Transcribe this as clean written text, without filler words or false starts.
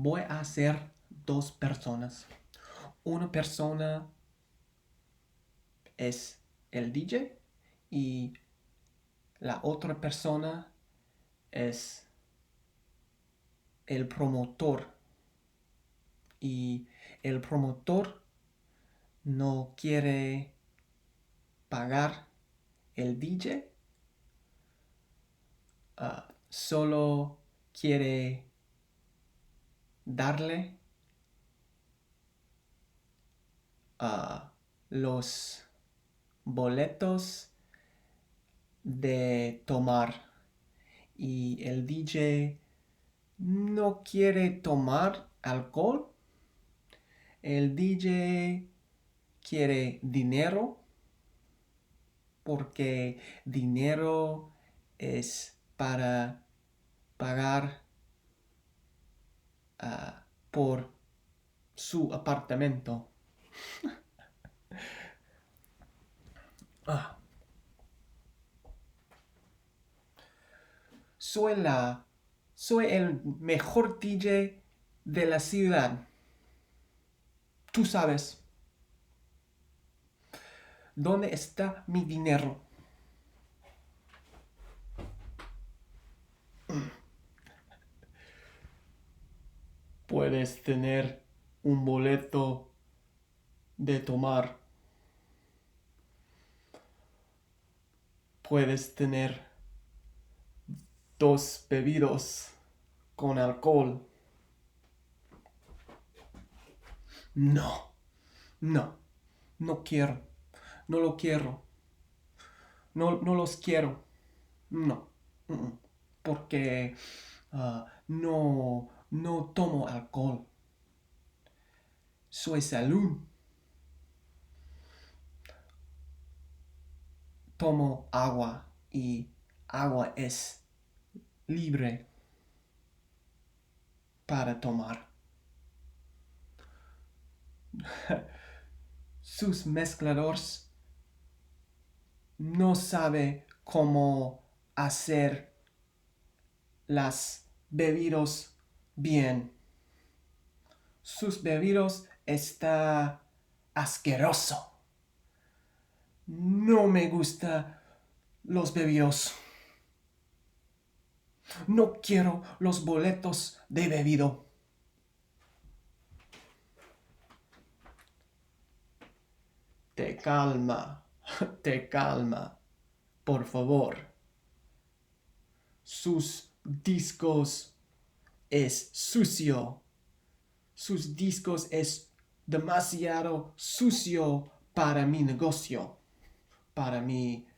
voy a hacer dos personas. Una persona es el DJ y la otra persona es el promotor. Y el promotor no quiere pagar el DJ, solo quiere darle los boletos de tomar. Y el DJ no quiere tomar alcohol. El DJ quiere dinero porque dinero es para pagar por su apartamento. Soy el mejor DJ de la ciudad. Tú sabes. ¿Dónde está mi dinero? Puedes tener un boleto de tomar. Puedes tener dos bebidos con alcohol. No, no, no quiero. No lo quiero. No los quiero. No. Porque no tomo alcohol. Soy salud. Tomo agua y agua es libre para tomar. Sus mezcladores no sabe cómo hacer las bebidas bien. Sus bebidas está asqueroso. No me gusta los bebidos. No quiero los boletos de bebido. Te calma, te calma, por favor. Sus discos es sucio. Sus discos es demasiado sucio para mi negocio, para mi